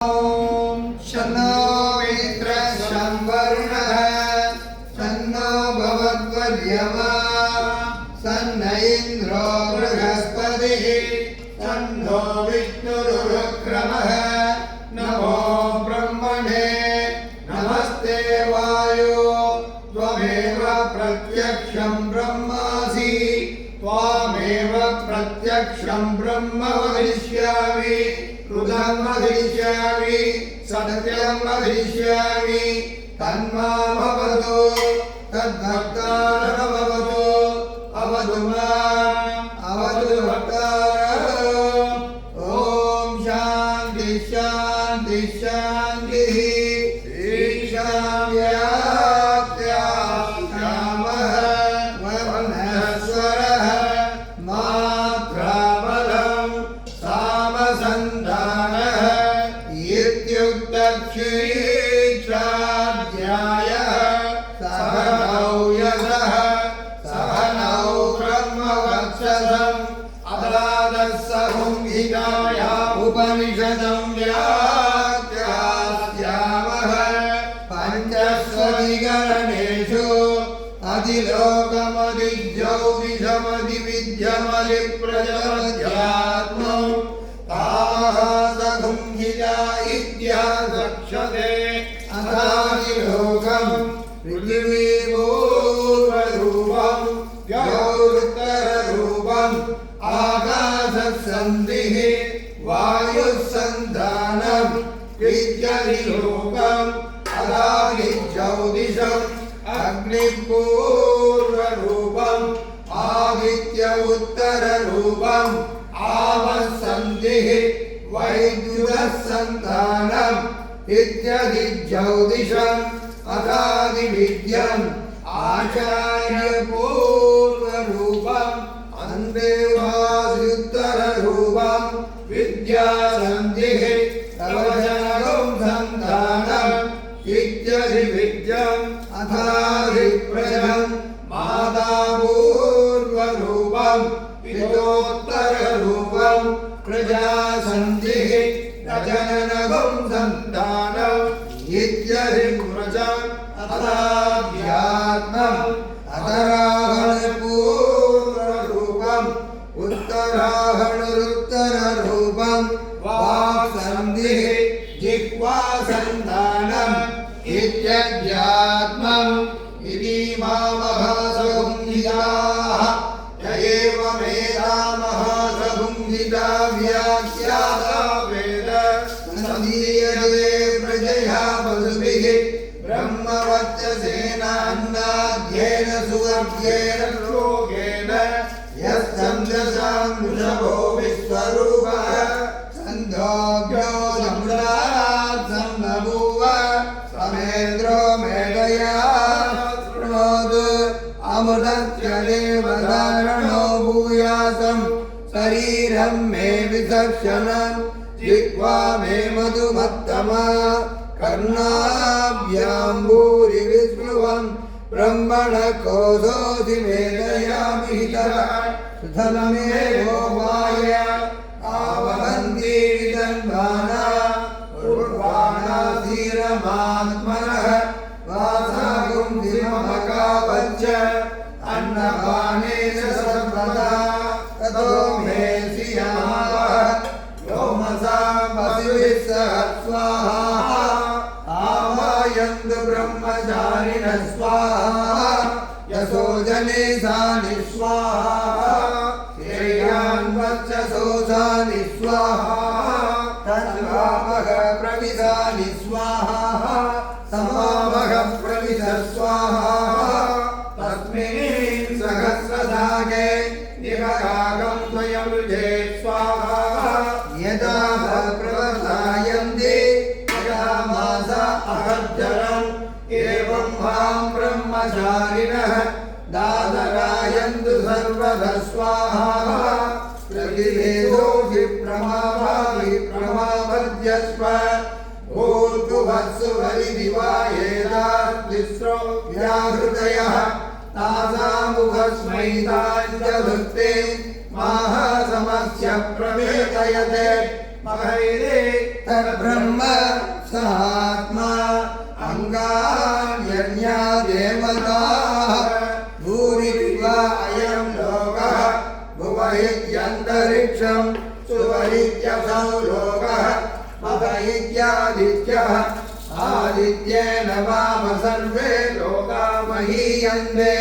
ॐ शन्नो मित्रः शं वरुणः शन्नो भवद्वर्यमा शन्न इन्द्रो बृहस्पतिः शन्नो विष्णुरुक्रमः नमो ब्रह्मणे नमस्ते वायो त्वमेव प्रत्यक्षं ब्रह्मासि त्वामेव प्रत्यक्षं ब्रह्म वदिष्यामि कृतं वदिष्यामि सत्यं वदिष्यामि तन्मामवतु तद्भक्तारः भवतु अवतु माम् अवतु भक्तारः। ॐ शान्ति शान्ति शान्तिः। ईशां व्याप्त्यामः वर्णस्वरः मात्राबलं सामसन्धानः इत्युक्तक्षीक्षाध्यायः सहनौ यशः सहनौ ब्रह्मवक्षसम् अदादस्सहुंहिताया उपनिषदं व्याख्यास्यामः पञ्चस्वधिकरणेषु अधिलोकमधिज्योतिषमधिविद्यमधिप्रजमध्यात्मं ताः सहुंहिता इत्यादक्षते अथादिलोकं पृथिवीपूर्वरूपं द्यौरुत्तररूपम् आकाशसन्धिः वायुस्सन्धानम् इत्यधिलोकम् अदादिज्योतिषम् अग्निपूर्वरूपम् आदित्य उत्तररूपम् आवसन्धिः वैद्युतसन्धानम् इत्यधिज्योतिषम् अथादिविद्यम् आचार्यपूर्वरूपम् अन्देवादित्तररूपम् विद्यासन्धिः प्रवचनगं सन्धानम् इत्यधिविद्यम् अथादिप्रजम् मातापूर्वरूपम् पितोत्तररूपम् प्रजासन्धिः प्रजननगं सन्तानम् इत्यधिव्रजम् अथाध्यात्मम् अतराहणपूर्वरूपम् उत्तराहणरुत्तररूपम् वाक्सन्धिः जिह्वासन्धानम् इत्यध्यात्मम् इति मामहासहुंहिताः य एवमेतामहासहुंहिता व्याख्याता वेद सन्दीयते प्रजया पशुभिः ब्रह्मवच्चसेन अन्नाद्येन सुवर्ग्येन श्लोकेन यस्सन्दसां वृषभो विश्वरूपः छन्दोऽज्ञो सम्राट् सम्बभूव समेन्द्रो मेधया शृणोतु अमृतस्य देवधारणो भूयासं शरीरं मे विचक्षणं जिह्वा मे मधुमत्तमा कर्णाभ्यां भूरि विस्पृहं ब्रह्मणकोशोऽसि मेधयामि हितः सुधनमेवोपाय आवहन्ति विदन्वाना उर्वाणाधीरमात्मनः वासागुं दिममकावच्च अन्नपानेन सर्वदा ततो मे श्रियामः व्योमसां पशुभिः सह स्वाहा आवायन्तु ब्रह्मचारिणः स्वाहा यशो जने सानि स्वाहा श्रेयान्वच्चसोऽसानि स्वाहा तन्वामः प्रविशानि स्वाहा समामः प्रविश स्वाहा तस्मिन् सहस्रशाखे निवगागं त्वयमृजे स्वाहा यदा प्रवर्तायन्ति तदा मासा अहज्जरम् एवं मां ब्रह्मचारिणः दादरायन्तु सर्वदा स्वाहा प्रतिवेदोऽपि प्रमापद्यस्व भूर्भुवस्सु वरिदिवायेदास्तिस्रो व्याहृतयः तासामुखस्मैताञ्चधुक्ते माहासमस्य प्रवेदयते महैरे तद्ब्रह्म सात्मा अंगान्यन्या देवताः भूरिव अयं लोकः भुव इत्यन्तरिक्षं सुव इत्यसौ लोकः मह इत्यादित्यः आदित्येन वाम सर्वे लोका महीयन्ते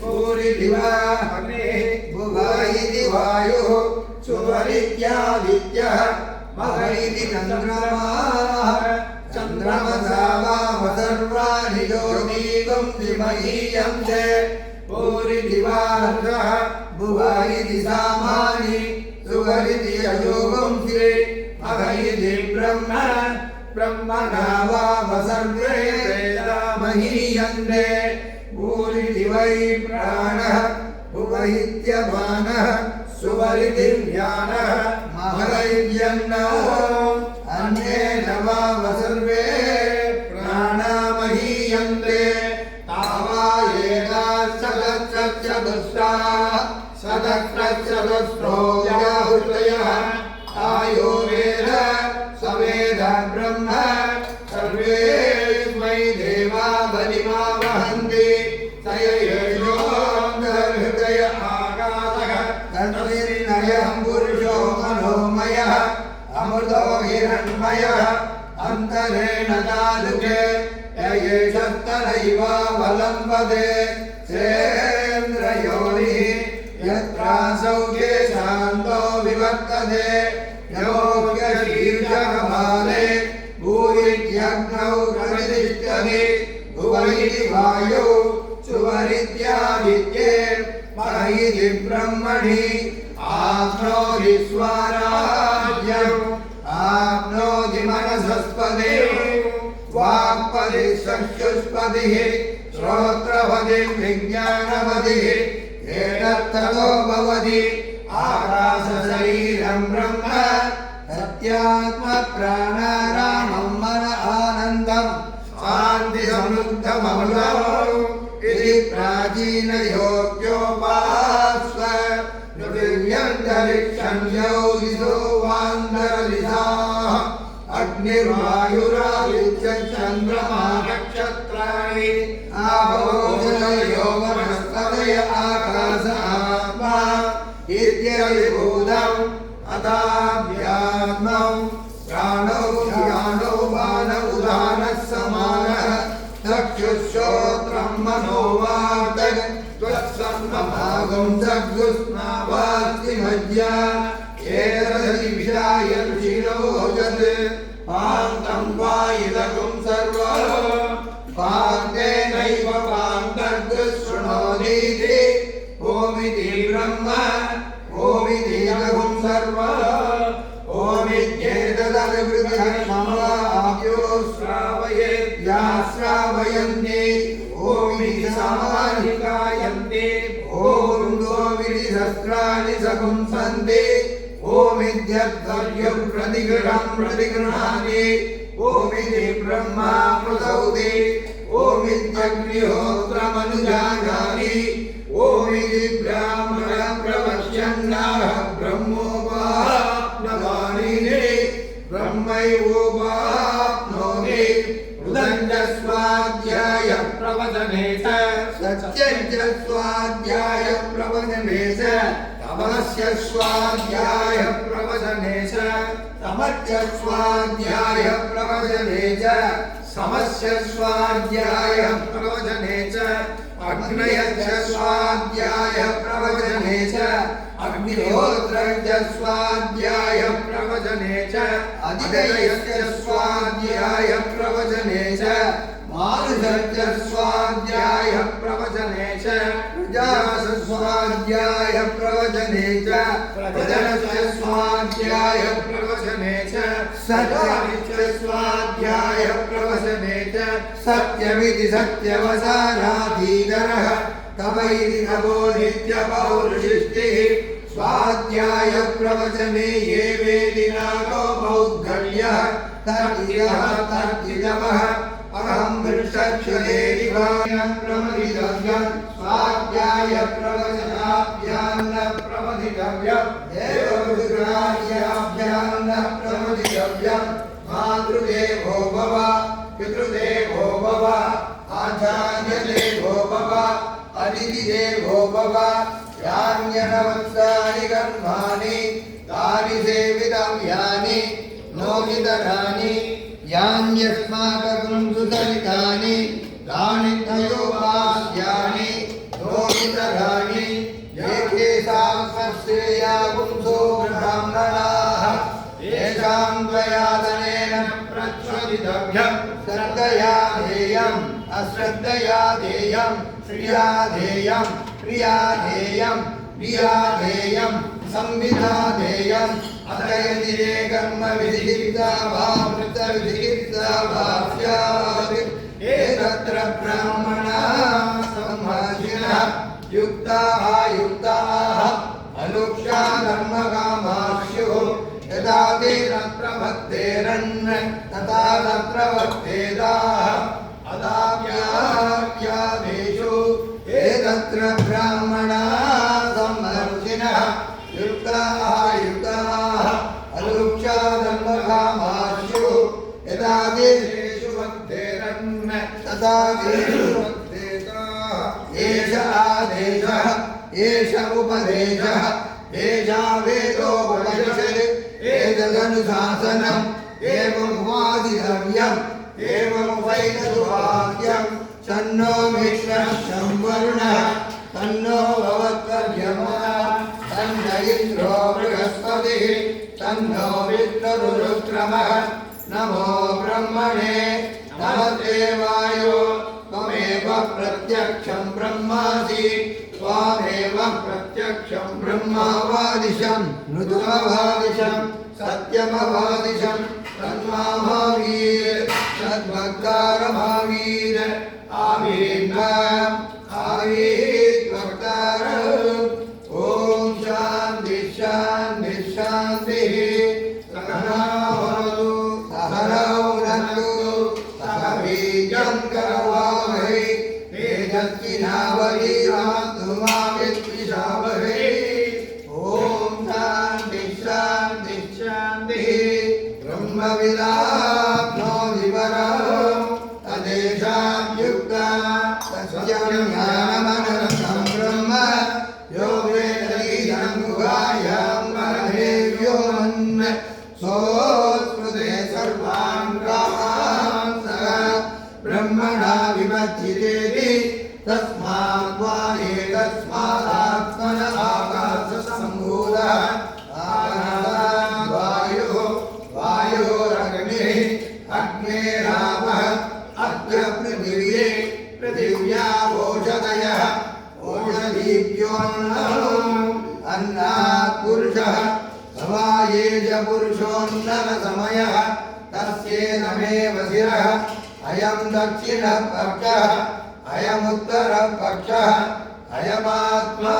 भूरिव अग्निः भुव इति वायुः सुव इत्यादित्यः मह इति चन्द्रमाः चन्द्रमसा वाम सर्वाणि ज्योतिगुंसि महीयन्ते भूरिदिवार्धः भुव इति सामानि सुव इति यजोगुंसि मह इति ब्रह्म ब्रह्मणा वाम सर्वे वेदा महीयन्ते भूरिदिवै प्राणः भुव इत्यपानः सुव इति ज्ञानः मह इत्यन्नो अन्येन वाम सर्वे प्राणा महीयन्ते तावा एकादशचतुष्टाः शतक्रचतुस्रो व्याहृतयः आयो वेद स वेद ब्रह्म सर्वेऽस्मै देवा बलिमा वहन्ति स एषोऽन्तर्हृदय आकाशः तन्निर्णयः पुरुषो मनोमयः अमृतो हिरण्मयः अन्तरेण तादृशे एषस्तनैवावलम्बते सेन्द्रयोनिः यत्रासौ केशान्तो विवर्तते योऽप्यशीर्षकमाले भूरित्यग्नौ प्रवितिष्ठति भुव इति वायौ सुव इत्यादित्ये मह इति ब्रह्मणि आप्नोति स्वराज्यम् आप्नोति मनसस्पतिः वाक्पतिः चक्षुष्पतिः श्रोत्रपतिः विज्ञानपतिः एतत्ततो भवति आकाशशरीरं ब्रह्म सत्यात्मप्राणारामं मन आनन्दं शान्तिसमुद्धममृतम् इति प्राचीनयोग्योपास्व पृथिव्यन्तरिक्षं योगिषो वान्दरलिताः अग्निर्वायुरादित्यश्चन्द्रमा नक्षत्राणि आपो जलयो वनस्पतय आकाश आत्मा इत्यविभूतम् अथाध्यात्मं प्राणो ज्ञानो मान उदानः समानः चक्षुश्रोत्रं मनोवाक् त्वत्सर्वभागं चक्षुस्नावास्ति मज्जा एतदधिविषाय ऋषिरोचत् पान्तं वायुदकं सर्वं पान्तेनैव पान्तर्गशृणोतीति ओमिति ब्रह्म ओमिति लघुं सर्वम् ओमित्येतदभिवृद्धिर्ममाप्यो श्रावयेत् या श्रावयन्ति ओमिति समाधिकायन्ति ॐ द्वोमिति सहस्राणि सपुंसन्ति ओमित्यद्वर्यं प्रतिगृहं प्रतिगृह्णाति ओमिति ब्रह्मा प्रसौति ओमित्यग्निहोत्रमनुजानाति ओमिति ब्राह्मणं प्रवक्ष्यन्नाः ब्रह्मोपाप्नवानिति ब्रह्मैवोपाप्नोति उदञ्च स्वाध्याय प्रवचने च सत्यञ्च स्वाध्याय प्रवचने च तमस्य स्वाध्याय प्रवचने च तमस्य स्वाध्याय प्रवचने च समस्य स्वाध्याय प्रवचने च अग्नयश्च स्वाध्याय प्रवचने च अग्निहोत्रश्च स्वाध्याय प्रवचने च अदितयश्च स्वाध्याय प्रवचने च मानुषश्च स्वाध्याय प्रवचने च प्रजास स्वाध्याय प्रवचने च प्रजनश्च स्वाध्याय प्रवचने च सत्यमिश्च स्वाध्याय प्रवचने च सत्यमिति सत्यवसानाधीधरः तपैति तपो नित्यपौरुषिष्टिः स्वाध्याय प्रवचने ये वेदिनाको मौद्गल्यः तर्तिजपः अहं वृक्षक्षुरेरिवाय प्रमदितव्यं स्वाध्याय प्रवचनाभ्यां न प्रमदितव्यं देवविग्रहाभ्यां न प्रमदितव्यं मातृदेवो भव पितृदेवो भव आचार्यदेवो भव अतिथिदेवो भव यान्यनवत्सानि कर्माणि तानि सेवितव्यानि नोहितराणि यान्यस्माकं सुचरितानि तानि तयोपास्यानि नोहितराणि येषां स्वश्रेया पुंसो ब्राह्मणाः येषां त्वयादनेन प्रचोदितव्यं श्रद्धया ध्येयम् अश्रद्धया ध्येयं श्रिया ध्येयं प्रिया ध्येयं प्रिया ध्येयं संविधा ध्येयम् अतयदिरे कर्म विधिर्ता वा वृत्तविधिर्ता वा स्यात् एतत्र ब्राह्मणाः सम्भाषिणः युक्ताः युक्ताः अनुक्षा कर्मकामास्युः यदा ते तत्र भक्तेरन् तथा तत्र भक्तेदाः अदाव्याख्यादेषु एतत्र ब्राह्मणाः सम्भाषिणः युक्ताः युक्ताः अनुक्षा कर्मकामास्युः यदा तेषु भक्तेरन् तथा तेषु भक्तेदाः एष आदेशः एष उपदेशः एषा वेदोपनिषत् एतदनुशासनम् एवमुपादितव्यम् एवमुपैतुवाक्यम् तन्नो मित्रः संवरुणः तन्नो भवत्वर्यमः तन्न इन्द्रो बृहस्पतिः तन्नो विष्णुरुक्रमः नमो ब्रह्मणे नमस्ते वायो त्वमेव प्रत्यक्षं ब्रह्मासि त्वामेव प्रत्यक्षं ब्रह्मावादिशं मृदुमवादिशं सत्यमवादिशं तन्मावीर तद्भक्तारमावीर आवीर्न आवीर्भक्तार ॐ शान्ति शान्ति शान्तिः सहनावतु सहनौ भुनक्तु सह वीर्यं करवावहै तेजस्विनावधीतमस्तु मा विद्विषावहै ॐ शान्ति शान्ति शान्तिः ब्रह्मविदाप्नोति परम् तदेषां युक्ता तस्य ज्ञानमनन्तं ब्रह्म यो वेदीदं गुहायां परमेव्यो मन् सोऽस्मृते सर्वान् कामान् सः ब्रह्मणा विमज्जितेति तस्मात् वा एतस्मादात्मन आकाशसम्भूतः वायुः वायोरग्निः अग्नेरापः अद्य पृथिवी पृथिव्यावोषधयः ओषधीभ्योऽन्नम् अन्नात् पुरुषः समायेज पुरुषोऽन्ननसमयः तस्येदमेव शिरः अयं दक्षिणः पक्षः अयमुत्तरः पक्षः अयमात्मा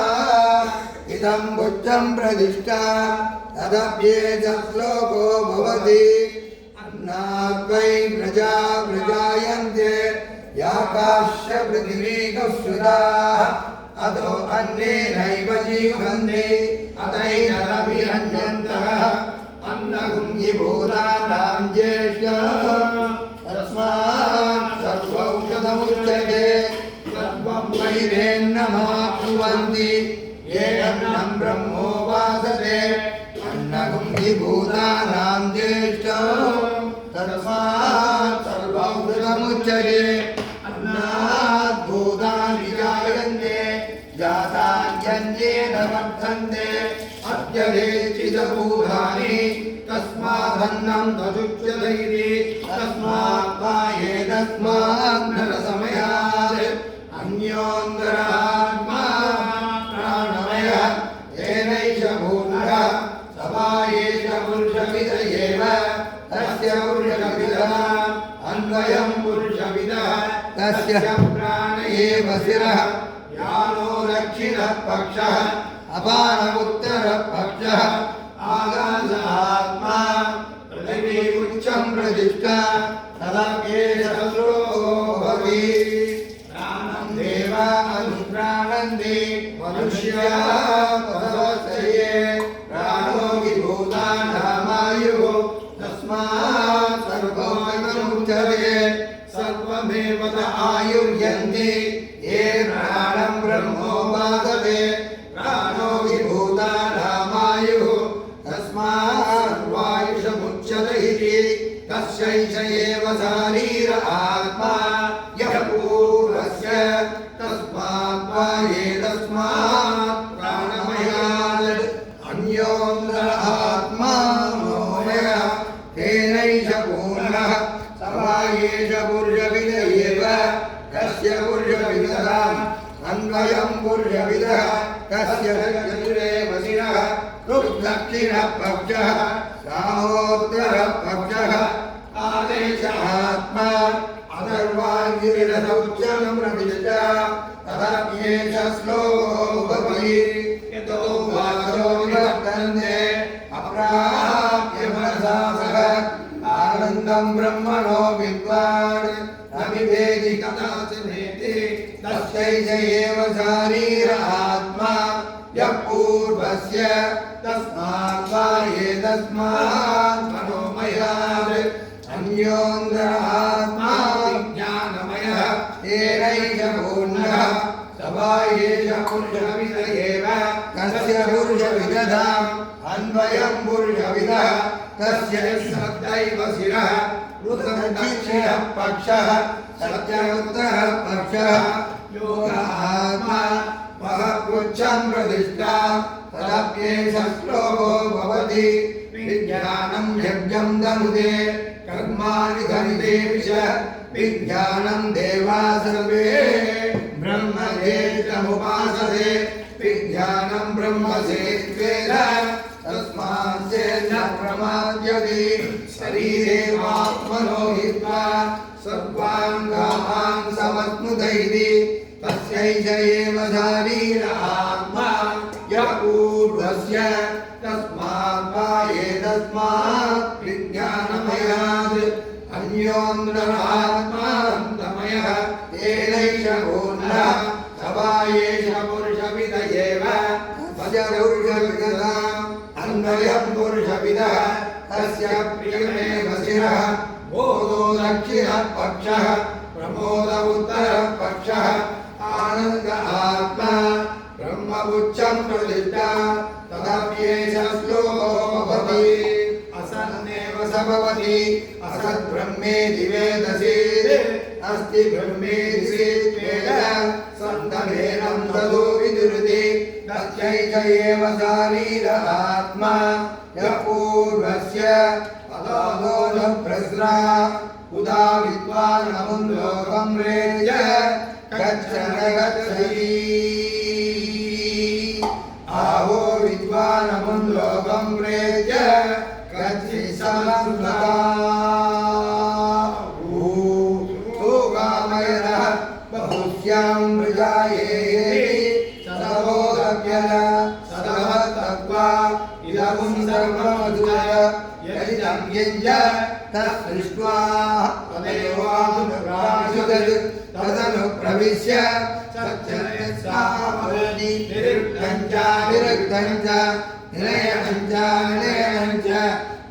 इदं बुद्धं प्रतिष्ठा तदप्येतश्लोको भवति अन्नाद्वै प्रजा प्रजायन्ते याकाश्च पृथिवीकुस्युताः अतो अन्नेनैव जीवन्ते अतैनरभिरञ्जन्तः अन्नगुञ्जिभूतानां ज्येष्ठः तस्मात् सर्वौषधमुच्यते सर्वं वैरेन्नमाप्नुवन्ति ये अन्नं ब्रह्मोपासते अन्नगुञ्जिभूतानां ज्येष्ठः तस्मात् सर्वौषधमुच्यते अन्नात् भूतानि जायन्ते जातान्यन्येन वर्धन्ते अत्यवेक्षितभूतानि तस्मादन्नं तदुच्यते इति तस्मात् वाये तस्मात् नरसमयात् अन्योऽन्तरात्मा प्राणमयः येनैष भूतः समायेष पुरुषविद एव तस्य पुरुषविदः अन्वयं पुरुषविदः तस्य प्राण एव शिरः यानो दक्षिणः पक्षः अपानमुत्तरः पक्षः आकाशात्मा पृथिवी उच्चं प्रतिष्ठा तदप्येतश्लोको भवति प्राणं देवा अनुप्राणन्ति मनुष्या पदवत्सये प्राणो विभूतानामायुः तस्मात् सर्व मुच्यते सर्वमेव आयुर्यन्ति ये प्राणं ब्रह्मोपासते प्राणो विभूतानामायुः तस्मात् वायुषमुच्यते इति तस्यैष एव शरीर आत्मा यः पूर्वस्य तस्मात् वा एतस्मात् प्राणमयात् अन्योऽन्य आत्मा मनोमयः तेनैष पूर्णः स वा एष पुरुषविद एव कस्य पुरुषविदः अन्वयं पुरुषविदः कस्य चतुरे वसिनः ऋग्दक्षिणः पक्षः सामोत्तरः पक्षः आदेश आत्मा अथर्वाङ्गिरसौच्यं प्रविश्च तदप्येष श्लोको भवति यतो वाचो निवर्तन्ते अप्राप्य मनसा सह आनन्दं ब्रह्मणो विद्वान् न विवेदि कदाचिदेति तस्यैष एव शरीर आत्मा यः पूर्वस्य तस्मात् वा एतस्मात् मनोमयात् अन्योऽन्य आत्मा विज्ञानमयः तेनैष पूर्णः स वा एष पुरुषविद एव कस्य पुरुषविदधाम् अन्वयं पुरुषविदः तस्य सदैव शिरः ऋतदक्षिणः पक्षः सत्योत्तरः पक्षः योग आत्मा महपुच्छं प्रतिष्ठा तदप्येष श्लोको भवति विज्ञानं यज्ञं दनुते कर्माणि धनितेऽपि च विज्ञानं देवा सर्वे ब्रह्मवेदमुपासते विज्ञानं ब्रह्मचेद्वेद तस्मात् चेन्न प्रमाद्यते शरीरेवात्मनो हित्वा सर्वाङ्गान् समश्नुते तस्यैष एव शरीर आत्मा यः पूर्वस्य तस्मात् वा एतस्मात् विज्ञानमयात् अन्योऽन्य आत्मा अन्तमयः तेनैष पूर्णः स वा एष पुरुषविद एव तस्य पुरुषविदधाम् अन्वयं पुरुषविदः तस्य प्रियमेव शिरः बोधो दक्षिणः पक्षः प्रमोद उत्तरः पक्षः आनन्द आत्मा ब्रह्मपुच्छं प्रतिष्ठा तदप्येष श्लोको भवति असन्नेव स भवति असद्ब्रह्मेति वेदसी अस्ति ब्रह्मेति वेद सन्तमेनं ततो विदुर्ति तस्यैष एव शरीर आत्मा यः पूर्वस्य अतो न प्रस्रा उदा विद्वानमुं लोकं रेज गच्छन गच्छति आहो विद्वानमुं लोकं रेज गच्छि समस्मृता गामयनः बहुश्यां मृजायेति सदबोधव्यः सदवत्तत्वा इदमुं सर्वमधुय यदिदं यज्ञ तत्सृष्ट्वा तदेवानुप्राजुदत् तदनुप्रविश्य सच्चरयत्सामवति निरुक्तं च निलयनं च निलयनं च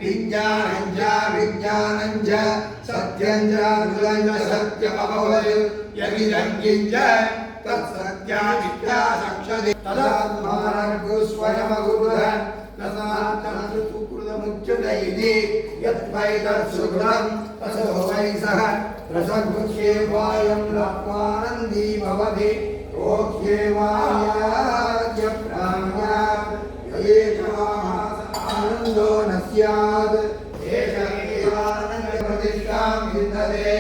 विज्ञानं च विज्ञानं च सत्यं च नृतं च सत्यमभवत् यदिदं किञ्च तत्सत्यादित्यासक्षते तदात्मानर्गुस्वयमगुरुः तदात्मसुकृतमुच्यते यद्वै तत्सुकृतं ततो वै सः रसगुह्ये वायं लक्ष्मानन्दी भवति रोह्ये वायाद्य प्राण्या आनन्दो न स्यात् एष एवानन्दप्रतिष्ठां विन्दते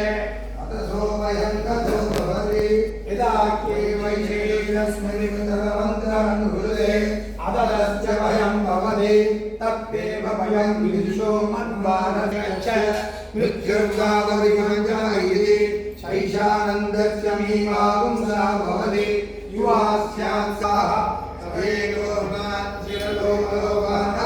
अतसो वयं कथो भवति यदा केवैशेषस्मृतिमन्त्रमन्त्रमनुहृते अदलस्य भयं भवति तप्येव भयं विदुषो मन्वानश्च मृत्युर्गावरिमञ्जयति शैशानन्दस्य मीमांसा भवति युवा स्यात् सः सवेगो चिरलोकलोकः